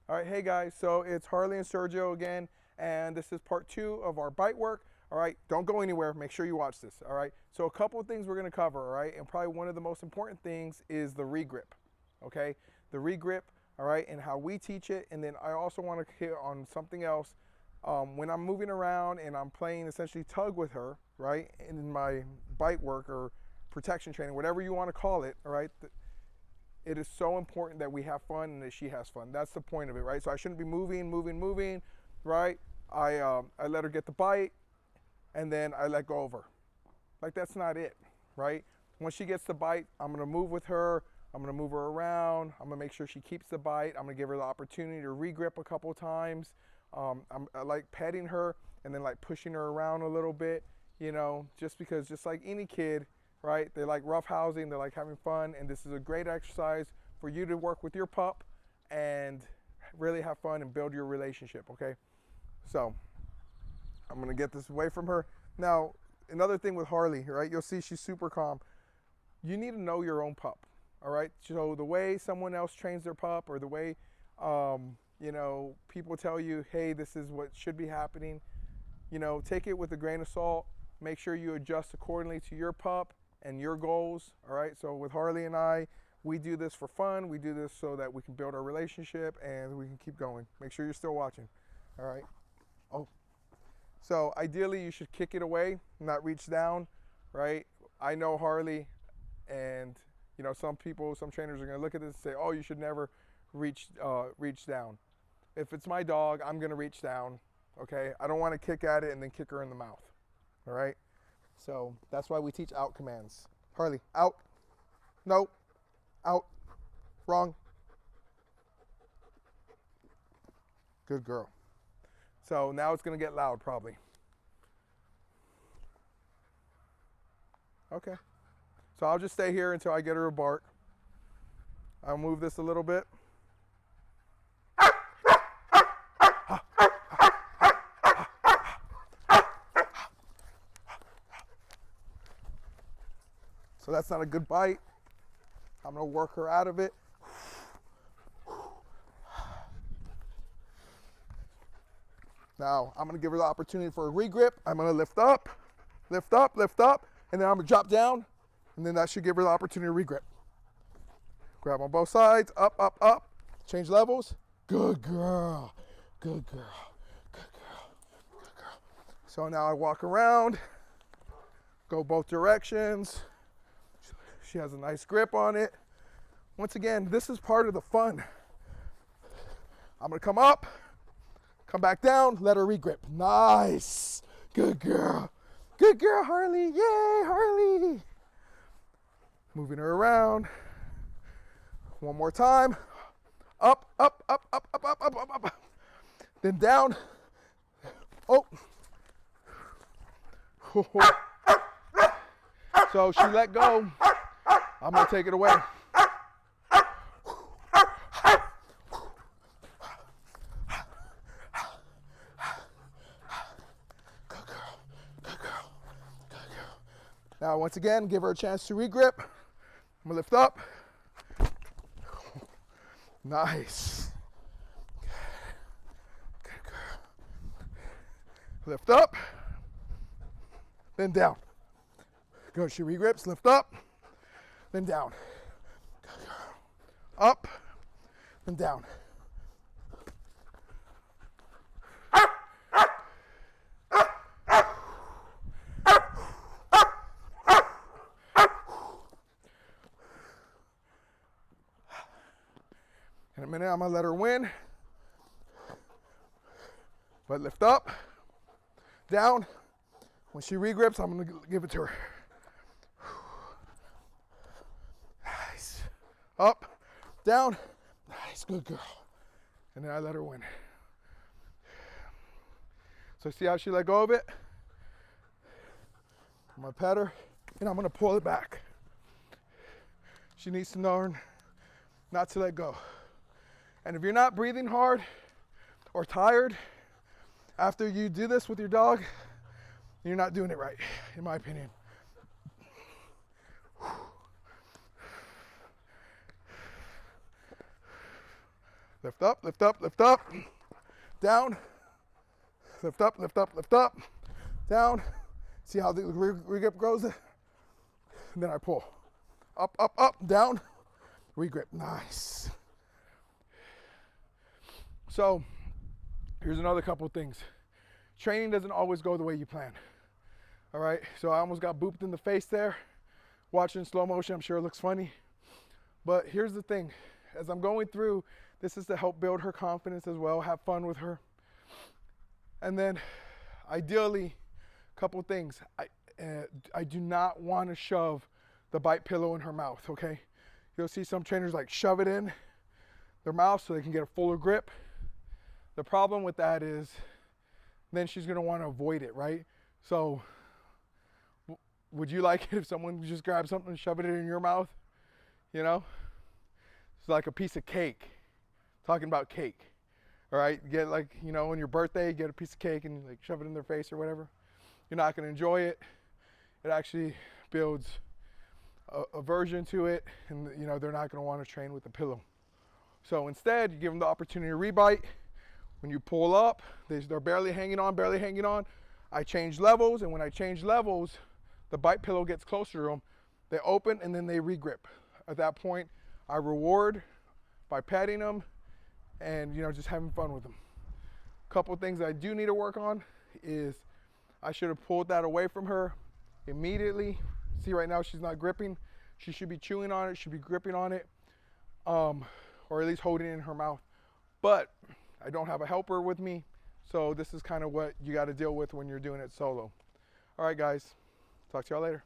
All right, hey guys, so it's Harley and Sergio again, and this is part 2 of our bite work. All right, don't go anywhere, make sure you watch this. All right, so a couple of things we're gonna cover, all right, and probably one of the most important things is the regrip, okay? The regrip, all right, and how we teach it, and then I also wanna hit on something else. When I'm moving around and I'm playing essentially tug with her, right, in my bite work or protection training, whatever you wanna call it, all right, it is so important that we have fun and that she has fun. That's the point of it, right? So I shouldn't be moving, right? I let her get the bite, and then I let go of her. Like, that's not it, right? Once she gets the bite, I'm gonna move with her. I'm gonna move her around. I'm gonna make sure she keeps the bite. I'm gonna give her the opportunity to regrip a couple times. I like petting her and then like pushing her around a little bit, just because, just like any kid, right? They like roughhousing, they like having fun, and this is a great exercise for you to work with your pup and really have fun and build your relationship, okay? So I'm gonna get this away from her. Now, another thing with Harley, right? You'll see she's super calm. You need to know your own pup, all right? So the way someone else trains their pup, or the way, people tell you, hey, this is what should be happening, take it with a grain of salt. Make sure you adjust accordingly to your pup and your goals, all right? So with Harley and I, we do this for fun. We do this so that we can build our relationship and we can keep going. Make sure you're still watching, all right? Oh, so ideally you should kick it away, not reach down, right? I know Harley, and some people, some trainers are gonna look at this and say, oh, you should never reach down. If it's my dog, I'm gonna reach down, okay? I don't wanna kick at it and then kick her in the mouth, all right? So that's why we teach out commands. Harley, out. No, out. Wrong. Good girl. So now it's gonna get loud probably. Okay. So I'll just stay here until I get her a bark. I'll move this a little bit. So that's not a good bite. I'm gonna work her out of it. Now I'm gonna give her the opportunity for a regrip. I'm gonna lift up, and then I'm gonna drop down, and then that should give her the opportunity to regrip. Grab on both sides, up, up, up. Change levels. Good girl, good girl, good girl, good girl. So now I walk around, go both directions. She has a nice grip on it. Once again, this is part of the fun. I'm gonna come up, come back down, let her regrip. Nice, good girl, Harley, yay, Harley. Moving her around. One more time. Up, up, up, up, up, up, up, up, up. Then down. Oh. So she let go. I'm gonna take it away. Good girl, good girl, good girl. Now once again, give her a chance to regrip. I'm gonna lift up. Nice. Good girl. Lift up. Then down. Good. She regrips. Lift up. Then down. Good girl. Up. Then down. In a minute, I'm gonna let her win. But lift up, down. When she regrips, I'm gonna give it to her. Nice. Up, down. Nice, good girl. And then I let her win. So see how she let go of it? I'm gonna pet her, and I'm gonna pull it back. She needs to learn not to let go. And if you're not breathing hard or tired after you do this with your dog, you're not doing it right, in my opinion. Lift up, lift up, lift up. Down. Lift up, lift up, lift up. Down. See how the regrip goes? And then I pull. Up, up, up, down. Regrip. Nice. So here's another couple of things. Training doesn't always go the way you plan. All right, so I almost got booped in the face there. Watching slow motion, I'm sure it looks funny. But here's the thing. As I'm going through, this is to help build her confidence as well, have fun with her. And then ideally, a couple of things. I do not want to shove the bite pillow in her mouth, okay? You'll see some trainers like shove it in their mouth so they can get a fuller grip. The problem with that is then she's gonna want to avoid it, right? So would you like it if someone just grabs something and shove it in your mouth? You know? It's like a piece of cake. Talking about cake. All right, get like, you know, on your birthday, get a piece of cake and like shove it in their face or whatever. You're not gonna enjoy it. It actually builds aversion to it, and you know, they're not gonna wanna train with the pillow. So instead, you give them the opportunity to rebite. When you pull up, they're barely hanging on, barely hanging on. I change levels, and when I change levels, the bite pillow gets closer to them. They open and then they regrip. At that point, I reward by petting them and, you know, just having fun with them. A couple things I do need to work on is I should have pulled that away from her immediately. See, right now she's not gripping. She should be chewing on it, should be gripping on it, or at least holding it in her mouth. But I don't have a helper with me, so this is kind of what you got to deal with when you're doing it solo. All right, guys, talk to y'all later.